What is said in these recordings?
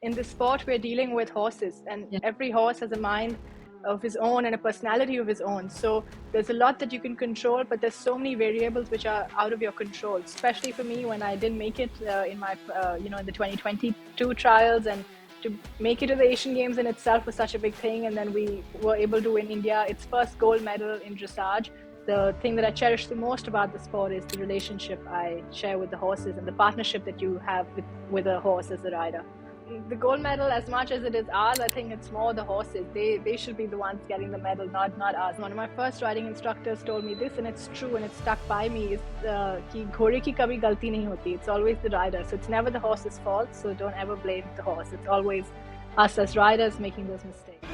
In this sport, we're dealing with horses, and Yeah. every horse has a mind of his own and a personality of his own. So there's a lot that you can control, but there's so many variables which are out of your control. Especially for me, when I didn't make it in my, in the 2022 trials, and to make it to the Asian Games in itself was such a big thing. And then we were able to win India its first gold medal in dressage. The thing that I cherish the most about the sport is the relationship I share with the horses and the partnership that you have with a horse as a rider. The gold medal, as much as it is ours, I think it's more the horses. They should be the ones getting the medal, not us. One of my first riding instructors told me this, and it's true, and it's stuck by me, is कि घोड़े की कभी गलती नहीं होती. It's always the rider. So it's never the horse's fault. So don't ever blame the horse. It's always us as riders making those mistakes.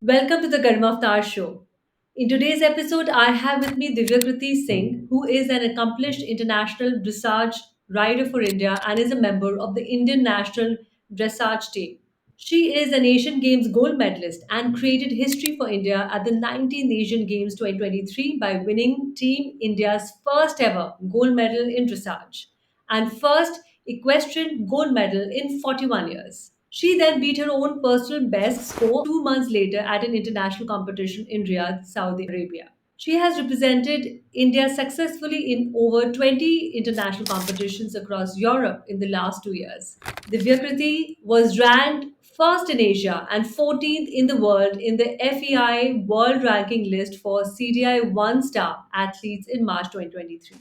Welcome to the Garima Avtar show. In today's episode, I have with me Divyakriti Singh, who is an accomplished international dressage rider for India and is a member of the Indian national dressage team. She is an Asian Games gold medalist and created history for India at the 19th Asian Games 2023 by winning Team India's first ever gold medal in dressage and first equestrian gold medal in 41 years. She then beat her own personal best score 2 months later at an international competition in Riyadh, Saudi Arabia. She has represented India successfully in over 20 international competitions across Europe in the last 2 years. Divyakriti was ranked first in Asia and 14th in the world in the FEI World Ranking List for CDI 1-star athletes in March 2023.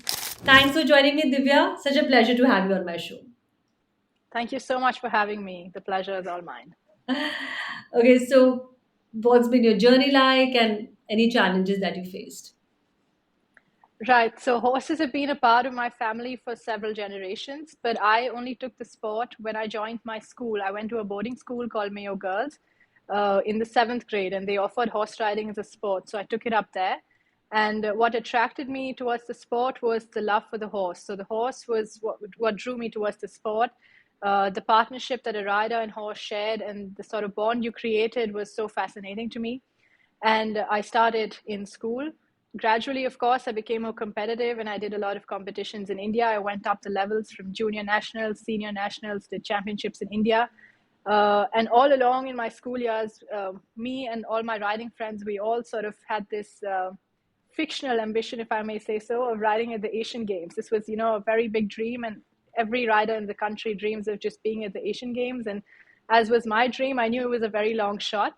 Thanks for joining me, Divya. Such a pleasure to have you on my show. Thank you so much for having me. The pleasure is all mine. Okay, so what's been your journey like and any challenges that you faced? Right. So horses have been a part of my family for several generations, but I only took the sport when I joined my school. I went to a boarding school called Mayo Girls in the seventh grade, and they offered horse riding as a sport. So I took it up there. And what attracted me towards the sport was the love for the horse. So the horse was what drew me towards the sport. The partnership that a rider and horse shared and the sort of bond you created was so fascinating to me. And I started in school. Gradually, of course, I became more competitive and I did a lot of competitions in India. I went up the levels from junior nationals, senior nationals, did championships in India. And all along in my school years, me and all my riding friends, we all sort of had this fictional ambition, if I may say so, of riding at the Asian Games. This was, a very big dream, and every rider in the country dreams of just being at the Asian Games. And as was my dream, I knew it was a very long shot.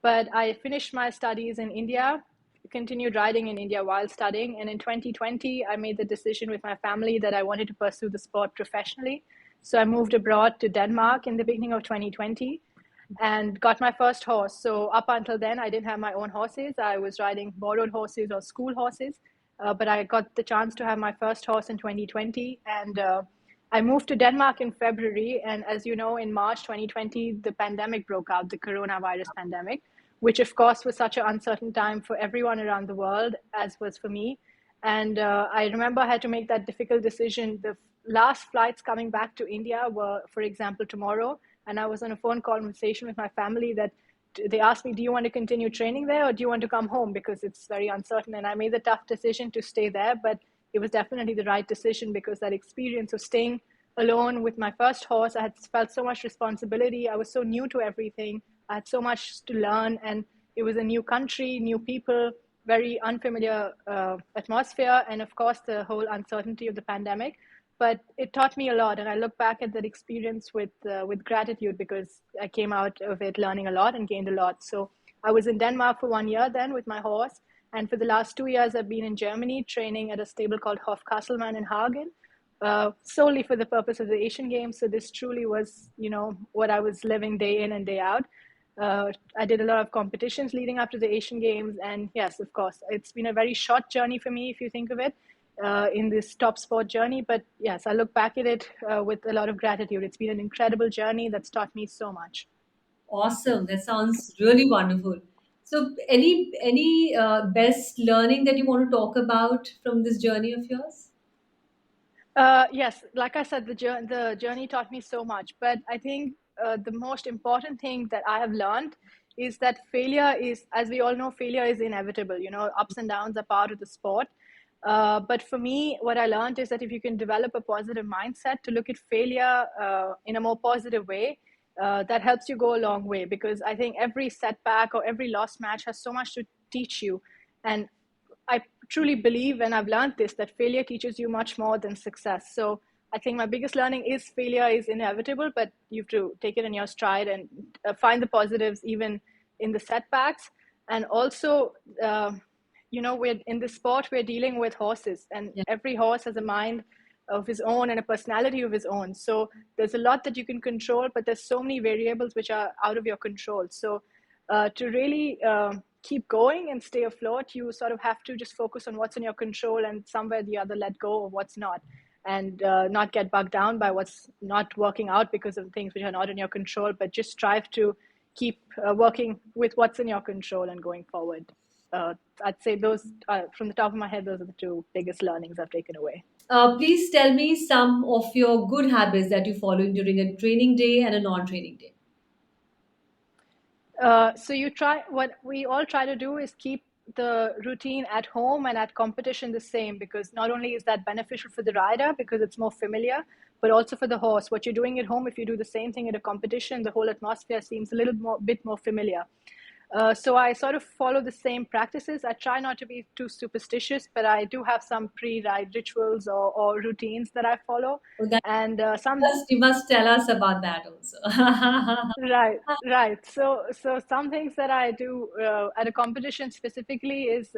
But I finished my studies in India, continued riding in India while studying. And in 2020, I made the decision with my family that I wanted to pursue the sport professionally. So I moved abroad to Denmark in the beginning of 2020 and got my first horse. So up until then, I didn't have my own horses. I was riding borrowed horses or school horses. But I got the chance to have my first horse in 2020. And I moved to Denmark in February. And as you know, in March 2020, the pandemic broke out, the coronavirus pandemic, which of course was such an uncertain time for everyone around the world, as was for me. And I remember I had to make that difficult decision. The last flights coming back to India were, for example, tomorrow. And I was on a phone conversation with my family that they asked me, do you want to continue training there or do you want to come home? Because it's very uncertain. And I made the tough decision to stay there, but it was definitely the right decision because that experience of staying alone with my first horse, I had felt so much responsibility. I was so new to everything. I had so much to learn, and it was a new country, new people, very unfamiliar atmosphere, and of course, the whole uncertainty of the pandemic. But it taught me a lot, and I look back at that experience with gratitude because I came out of it learning a lot and gained a lot. So I was in Denmark for 1 year then with my horse, and for the last 2 years, I've been in Germany training at a stable called Hofkasselmann in Hagen, solely for the purpose of the Asian Games. So this truly was, what I was living day in and day out. I did a lot of competitions leading up to the Asian Games. And yes, of course, it's been a very short journey for me, if you think of it, in this top sport journey. But yes, I look back at it with a lot of gratitude. It's been an incredible journey that's taught me so much. Awesome. That sounds really wonderful. So, any best learning that you want to talk about from this journey of yours? Yes, like I said, the journey taught me so much. But I think the most important thing that I have learned is that failure is, as we all know, failure is inevitable. Ups and downs are part of the sport. But for me, what I learned is that if you can develop a positive mindset to look at failure in a more positive way, that helps you go a long way, because I think every setback or every lost match has so much to teach you. And I truly believe, and I've learned this, that failure teaches you much more than success. So I think my biggest learning is failure is inevitable, but you have to take it in your stride and find the positives even in the setbacks. And also, we're in this sport, we're dealing with horses, and Yeah. every horse has a mind of his own and a personality of his own. So there's a lot that you can control, but there's so many variables which are out of your control. So to really keep going and stay afloat, you sort of have to just focus on what's in your control and somewhere the other let go of what's not, and not get bogged down by what's not working out because of things which are not in your control, but just strive to keep working with what's in your control and going forward. I'd say those, from the top of my head, those are the two biggest learnings I've taken away. Please tell me some of your good habits that you follow during a training day and a non-training day. So what we all try to do is keep the routine at home and at competition the same, because not only is that beneficial for the rider because it's more familiar, but also for the horse. What you're doing at home, if you do the same thing at a competition, the whole atmosphere seems a bit more familiar. So I sort of follow the same practices. I try not to be too superstitious, but I do have some pre-ride rituals or routines that I follow. Oh, that And some you must tell us about that also. Right, right. So some things that I do at a competition specifically is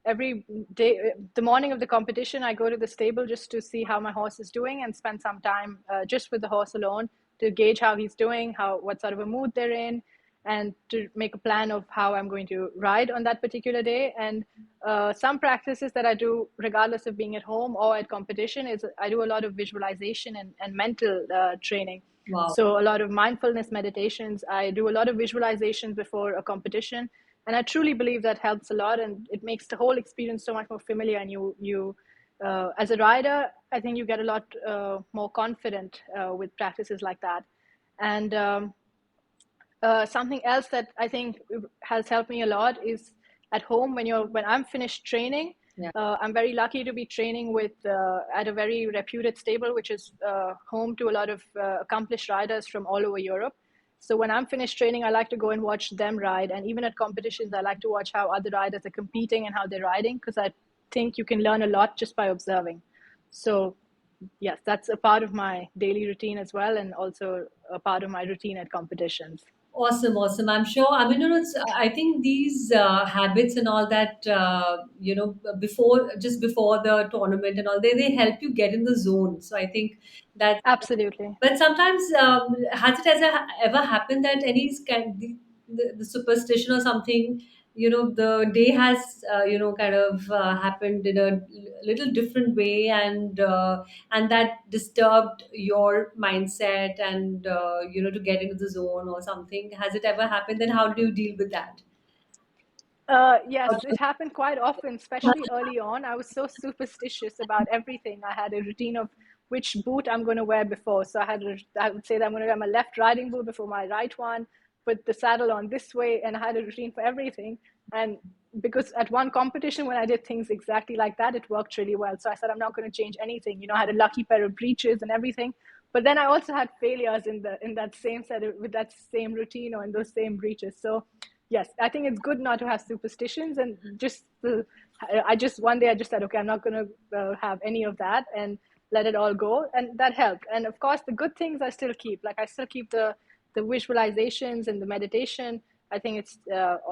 every day, the morning of the competition, I go to the stable just to see how my horse is doing and spend some time just with the horse alone to gauge how he's doing, what sort of a mood they're in, and to make a plan of how I'm going to ride on that particular day. And some practices that I do, regardless of being at home or at competition, is I do a lot of visualization and mental training. Wow. So a lot of mindfulness meditations. I do a lot of visualizations before a competition, and I truly believe that helps a lot, and it makes the whole experience so much more familiar. And you as a rider, I think you get a lot more confident with practices like that. And something else that I think has helped me a lot is at home when I'm finished training. Yeah. I'm very lucky to be training with at a very reputed stable, which is home to a lot of accomplished riders from all over Europe. So when I'm finished training, I like to go and watch them ride, and even at competitions, I like to watch how other riders are competing and how they're riding, because I think you can learn a lot just by observing. So yes, that's a part of my daily routine as well, and also a part of my routine at competitions. Awesome, awesome. I'm sure. I mean, I think these habits and all that, just before the tournament and all, they help you get in the zone. So I think that. Absolutely. But sometimes, has it ever happened that the superstition or something, the day has, kind of happened in a little different way, and that disturbed your mindset and, to get into the zone or something? Has it ever happened? Then how do you deal with that? Yes, it happened quite often, especially early on. I was so superstitious about everything. I had a routine of which boot I'm going to wear before. So I would say that I'm going to wear my left riding boot before my right one, put the saddle on this way, and I had a routine for everything. And because at one competition, when I did things exactly like that, it worked really well. So I said, I'm not going to change anything. I had a lucky pair of breeches and everything. But then I also had failures in that same set with that same routine or in those same breeches. So yes, I think it's good not to have superstitions, and I just one day I just said, okay, I'm not going to have any of that and let it all go, and that helped. And of course, the good things I still keep. Like I still keep the visualizations and the meditation. I think it's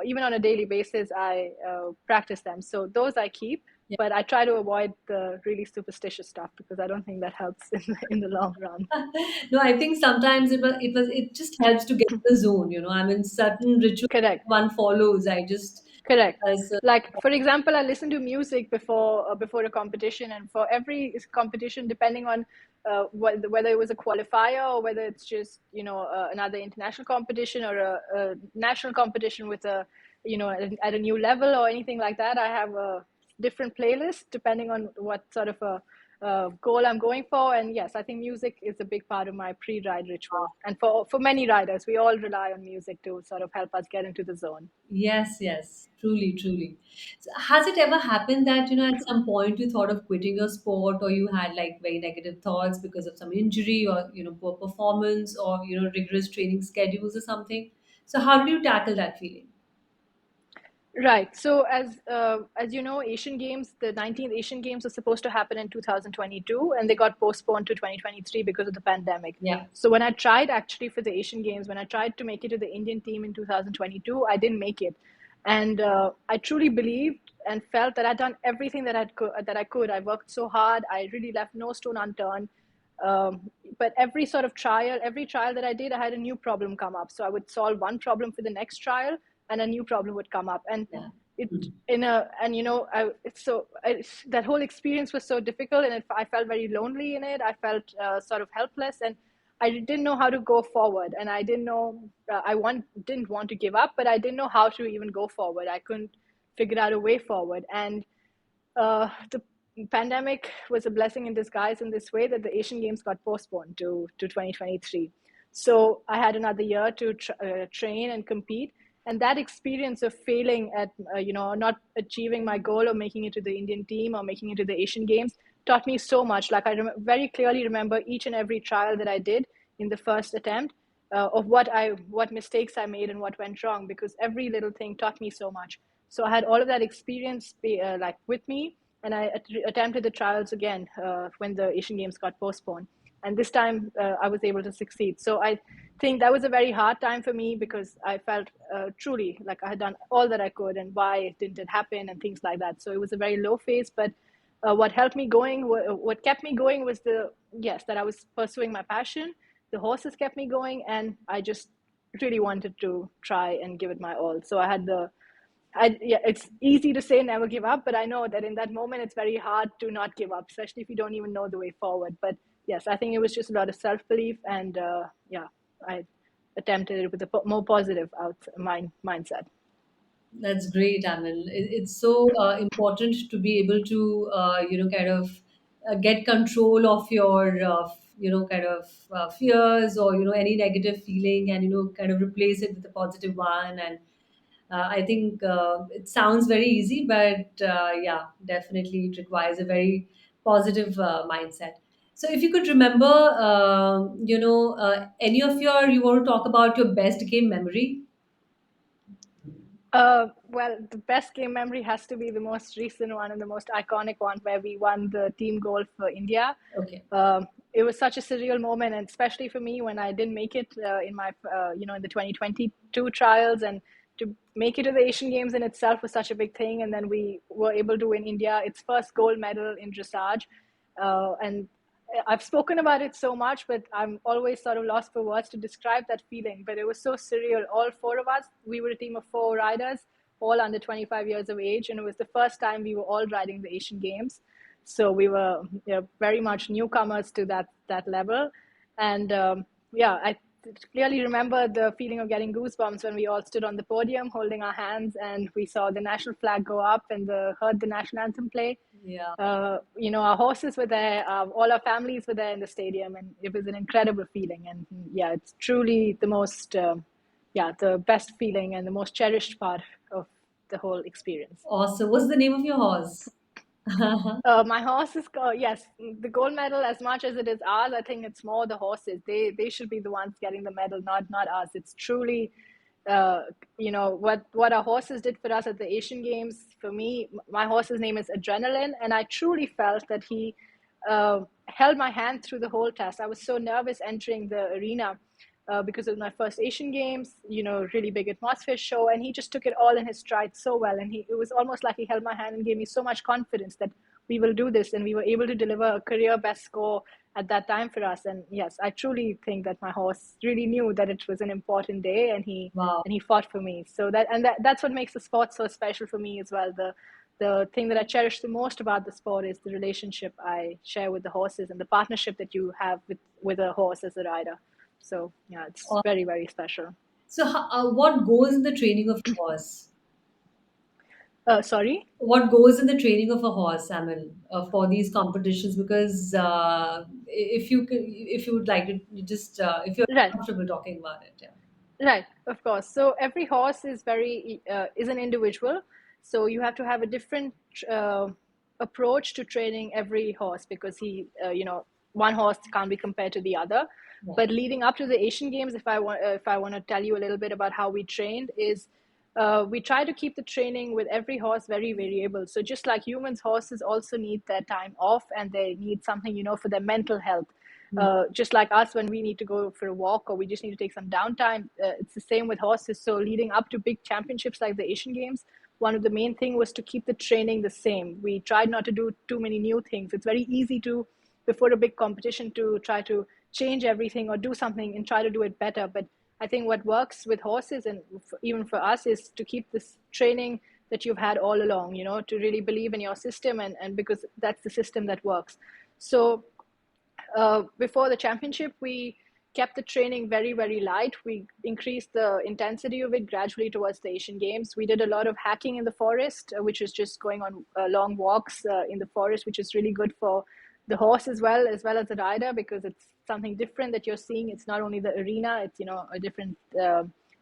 even on a daily basis I practice them. So those I keep, but I try to avoid the really superstitious stuff because I don't think that helps in the long run. No, I think sometimes it just helps to get in the zone. I mean, certain rituals Correct. one follows. I just Correct. as Like for example, I listen to music before a competition, and for every competition, depending on whether it was a qualifier or whether it's just another international competition or a national competition with at a new level or anything like that, I have a different playlist depending on what sort of a goal I'm going for. And yes, I think music is a big part of my pre-ride ritual. And for many riders, we all rely on music to sort of help us get into the zone. Yes, yes, truly, truly. So has it ever happened that, at some point you thought of quitting your sport, or you had like very negative thoughts because of some injury, or, poor performance, or, rigorous training schedules or something? So how did you tackle that feeling? Right. So as you know, Asian Games, the 19th Asian Games was supposed to happen in 2022, and they got postponed to 2023 because of the pandemic. Yeah. So when I tried actually for the Asian Games, when I tried to make it to the Indian team in 2022, I didn't make it, and I truly believed and felt that I'd done everything that I could. I worked so hard. I really left no stone unturned. But every trial that I did, I had a new problem come up. So I would solve one problem for the next trial, and a new problem would come up. And Yeah. it in a and you know, that whole experience was so difficult, and I felt very lonely in it. I felt sort of helpless, and I didn't know how to go forward. And I didn't know didn't want to give up, but I didn't know how to even go forward. I couldn't figure out a way forward, and the pandemic was a blessing in disguise in this way that the Asian Games got postponed to 2023. So I had another year to train and compete. And that experience of failing at, not achieving my goal or making it to the Indian team or making it to the Asian Games taught me so much. Like very clearly remember each and every trial that I did in the first attempt, of what mistakes I made and what went wrong, because every little thing taught me so much. So I had all of that experience like with me, and I attempted the trials again when the Asian Games got postponed. And this time I was able to succeed. So I think that was a very hard time for me, because I felt truly like I had done all that I could, and why didn't it happen and things like that. So it was a very low phase, but what helped me going, what kept me going was that I was pursuing my passion. The horses kept me going, and I just really wanted to try and give it my all. So yeah, it's easy to say never give up, but I know that in that moment it's very hard to not give up, especially if you don't even know the way forward. But yes, I think it was just a lot of self belief, and yeah, I attempted it with a more positive mindset. That's great, Anil. It's so important to be able to, kind of get control of your, kind of fears, or, any negative feeling, and, kind of replace it with a positive one. And I think it sounds very easy, but yeah, definitely it requires a very positive mindset. So if you could remember, any of you want to talk about your best game memory? Well, the best game memory has to be the most recent one and the most iconic one, where we won the team gold for India. Okay. It was such a surreal moment, and especially for me when I didn't make it in my, in the 2022 trials, and to make it to the Asian Games in itself was such a big thing. And then we were able to win India its first gold medal in dressage, and I've spoken about it so much, but I'm always sort of lost for words to describe that feeling. But it was so surreal. All four of us, we were a team of four riders, all under 25 years of age. And it was the first time we were all riding the Asian Games. So we were, very much newcomers to that level. And yeah, I clearly remember the feeling of getting goosebumps when we all stood on the podium holding our hands, and we saw the national flag go up, and heard the national anthem play. Yeah. Our horses were there, all our families were there in the stadium, and it was an incredible feeling. And yeah, it's truly the best feeling and the most cherished part of the whole experience. Awesome. What's the name of your horse? My horse is yes, the gold medal. As much as it is ours, I think it's more the horses. They should be the ones getting the medal, not us. It's truly, what our horses did for us at the Asian Games. For me, my horse's name is Adrenaline, and I truly felt that he held my hand through the whole test. I was so nervous entering the arena. Because it was my first Asian Games, really big atmosphere show, and he just took it all in his stride so well. And it was almost like he held my hand and gave me so much confidence that we will do this, and we were able to deliver a career best score at that time for us. And yes, I truly think that my horse really knew that it was an important day, and he Wow. and he fought for me. So that's what makes the sport so special for me as well. The thing that I cherish the most about the sport is the relationship I share with the horses, and the partnership that you have with a horse as a rider. So yeah, it's Aw- very, very special. So, what goes in the training of a horse? Sorry. What goes in the training of a horse, I mean, for these competitions? Because if you would like to, you just if you're Right. comfortable talking about it, yeah. Right, of course. So every horse is very is an individual. So you have to have a different uh, approach to training every horse because one horse can't be compared to the other. Right. But leading up to the Asian Games, if I want to tell you a little bit about how we trained, is we try to keep the training with every horse very variable. So just like humans, horses also need their time off and they need something, for their mental health. Hmm. Just like us when we need to go for a walk or we just need to take some downtime, it's the same with horses. So leading up to big championships like the Asian Games, one of the main thing was to keep the training the same. We tried not to do too many new things. It's very easy to, before a big competition, to try to change everything or do something and try to do it better. But I think what works with horses and even for us is to keep this training that you've had all along, to really believe in your system and because that's the system that works. So before the championship, we kept the training very, very light. We increased the intensity of it gradually towards the Asian Games. We did a lot of hacking in the forest, which is just going on long walks in the forest, which is really good for the horse as well as the rider, because it's something different that you're seeing. It's not only the arena; it's a different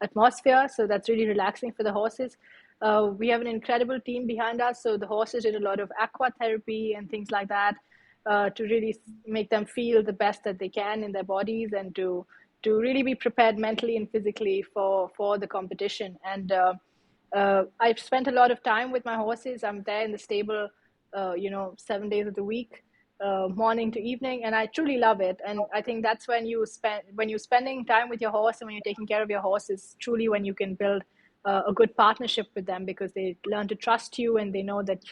atmosphere. So that's really relaxing for the horses. We have an incredible team behind us. So the horses did a lot of aqua therapy and things like that to really make them feel the best that they can in their bodies and to really be prepared mentally and physically for the competition. And I've spent a lot of time with my horses. I'm there in the stable, 7 days of the week, morning to evening, and I truly love it. And I think that's when you're spending time with your horse and when you're taking care of your horse is truly when you can build a good partnership with them because they learn to trust you and they know that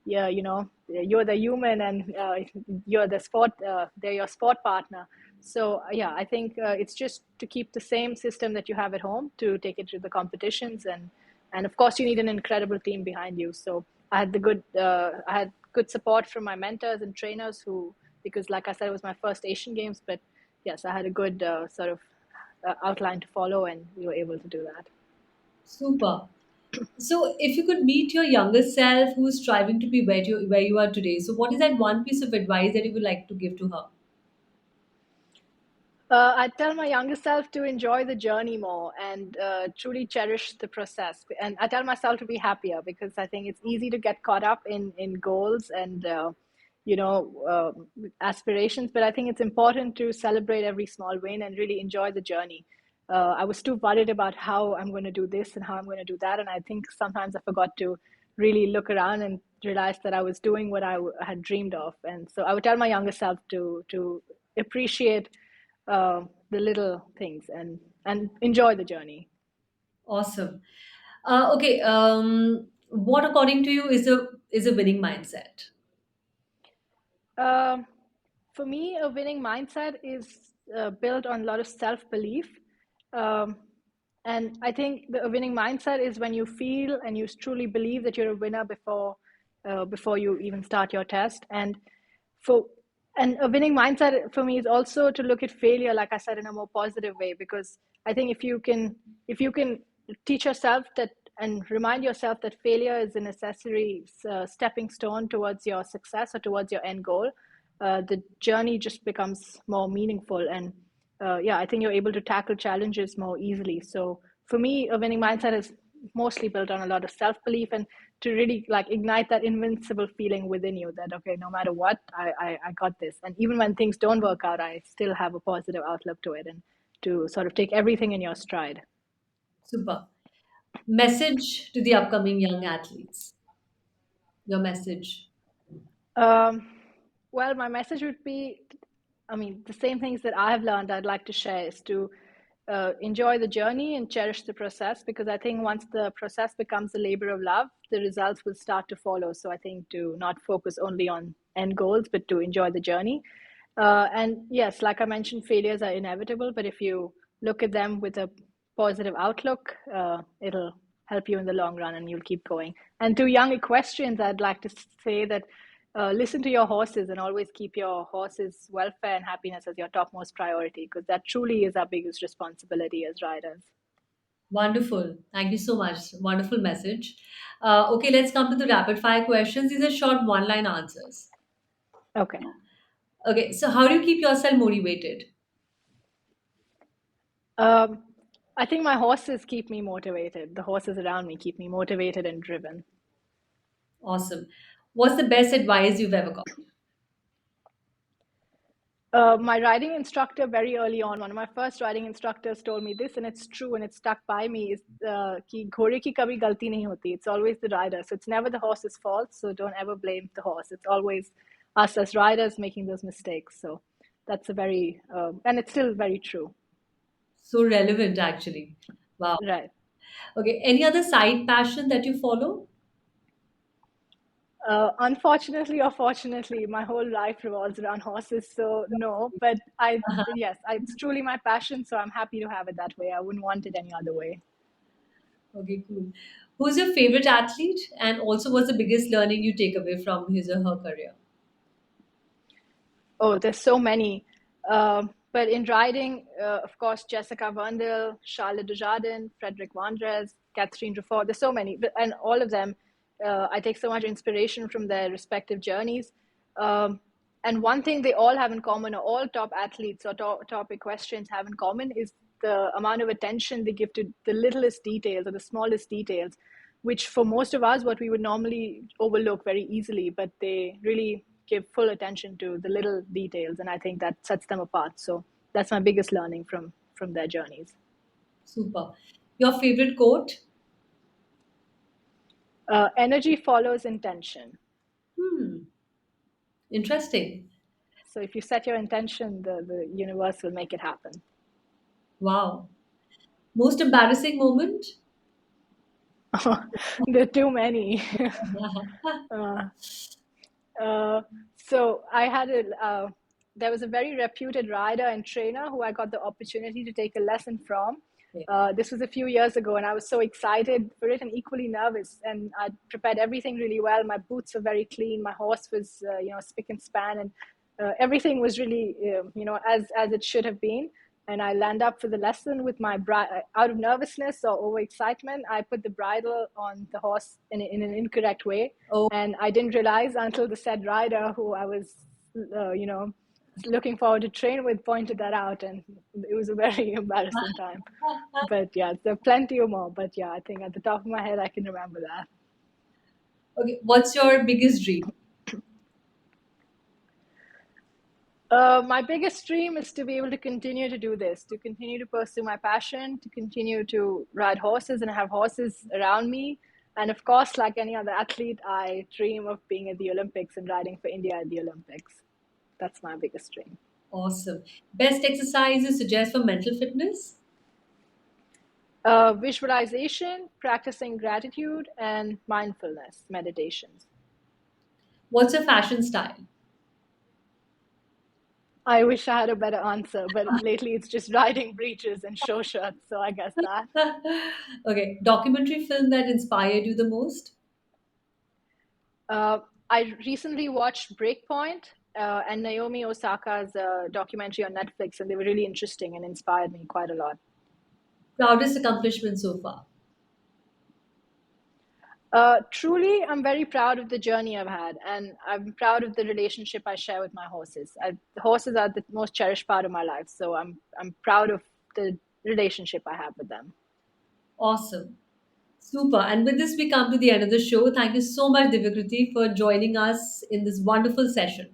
yeah, you're the human and you're the sport. They're your sport partner. So yeah, I think it's just to keep the same system that you have at home to take it to the competitions, and of course you need an incredible team behind you. So I had good support from my mentors and trainers who, because like I said, it was my first Asian Games, but yes, I had a good sort of outline to follow, and we were able to do that. Super. So, if you could meet your younger self who's striving to be where you are today, so what is that one piece of advice that you would like to give to her? I tell my younger self to enjoy the journey more and truly cherish the process. And I tell myself to be happier because I think it's easy to get caught up in goals and you know aspirations. But I think it's important to celebrate every small win and really enjoy the journey. I was too worried about how I'm going to do this and how I'm going to do that, and I think sometimes I forgot to really look around and realize that I was doing what had dreamed of. And so I would tell my younger self to appreciate the little things and enjoy the journey. Awesome. Okay. What according to you is a winning mindset? Um, for me, a winning mindset is built on a lot of self belief. Um, and I think a winning mindset is when you feel and you truly believe that you're a winner before you even start your test. For and a winning mindset for me is also to look at failure, like I said, in a more positive way. Because I think if you can teach yourself that and remind yourself that failure is a necessary stepping stone towards your success or towards your end goal, the journey just becomes more meaningful. And yeah, I think you're able to tackle challenges more easily. So for me, a winning mindset is mostly built on a lot of self belief and to really like ignite that invincible feeling within you that okay, no matter what, I got this. And even when things don't work out, I still have a positive outlook to it and to sort of take everything in your stride. Super. Message to the upcoming young athletes. Your message. Um, well, my message would be, I mean, the same things that I have learned, I'd like to share is to enjoy the journey and cherish the process because I think once the process becomes a labor of love, the results will start to follow. So I think to not focus only on end goals, but to enjoy the journey. And yes, like I mentioned, failures are inevitable, but if you look at them with a positive outlook, it'll help you in the long run and you'll keep going. And to young equestrians, I'd like to say that listen to your horses and always keep your horses' welfare and happiness as your topmost priority because that truly is our biggest responsibility as riders. Wonderful. Thank you so much. Wonderful message. Okay, let's come to the rapid fire questions. These are short one line answers. Okay. Okay, so how do you keep yourself motivated? Um, I think my horses keep me motivated. The horses around me keep me motivated and driven. Awesome. What's the best advice you've ever got? My riding instructor, very early on, one of my first riding instructors told me this, and it's true, and it stuck by me. Is कि घोड़े की कभी गलती नहीं होती. It's always the rider, so it's never the horse's fault. So don't ever blame the horse. It's always us as riders making those mistakes. So that's a very and it's still very true. So relevant, actually. Wow. Right. Okay, any other side passion that you follow? Unfortunately or fortunately, my whole life revolves around horses. So no, but yes, it's truly my passion. So I'm happy to have it that way. I wouldn't want it any other way. Okay, cool. Who's your favorite athlete? And also, what's the biggest learning you take away from his or her career? Oh, there's so many. But in riding, of course, Jessica Wendel, Charlotte Dujardin, Frederick Vandres, Catherine Dufour, there's so many. And all of them, I take so much inspiration from their respective journeys. And one thing they all have in common, or all top athletes or top equestrians have in common, is the amount of attention they give to the littlest details or the smallest details, which for most of us, what we would normally overlook very easily, but they really give full attention to the little details, and I think that sets them apart. So that's my biggest learning from their journeys. Super. Your favorite quote? Energy follows intention. Hmm, interesting. So if you set your intention, the universe will make it happen. Wow. Most embarrassing moment? There are too many. uh, Uh, so I had there was a very reputed rider and trainer who I got the opportunity to take a lesson from. Okay. This was a few years ago, and I was so excited for it and equally nervous. And I prepared everything really well. My boots were very clean. My horse was, spick and span, and everything was really, as it should have been. And I land up for the lesson with my out of nervousness or over excitement. I put the bridle on the horse in an incorrect way, Oh, and I didn't realize until the said rider, who I was, looking forward to train with, pointed that out, and it was a very embarrassing time. But yeah, there are plenty of more. But yeah, I think at the top of my head, I can remember that. okay. What's your biggest dream? My biggest dream is to be able to continue to do this, to continue to pursue my passion, to continue to ride horses and have horses around me. And of course, like any other athlete, I dream of being at the Olympics and riding for India at the Olympics. That's my biggest dream. Awesome. Best exercise you suggest for mental fitness? Visualization, practicing gratitude, and mindfulness meditations. What's your fashion style? I wish I had a better answer, but lately it's just riding breeches and show shirts, so I guess that. Okay. Documentary film that inspired you the most? Uh, I recently watched Breakpoint and Naomi Osaka's documentary on Netflix, and they were really interesting and inspired me quite a lot. Proudest accomplishment so far? Truly, I'm very proud of the journey I've had, and I'm proud of the relationship I share with my horses. The horses are the most cherished part of my life, so I'm proud of the relationship I have with them. Awesome. Super. And with this, we come to the end of the show. Thank you so much, Divyakriti, for joining us in this wonderful session.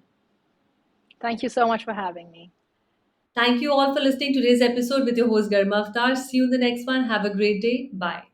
Thank you so much for having me. Thank you all for listening to today's episode with your host, Garima Avtar. See you in the next one. Have a great day. Bye.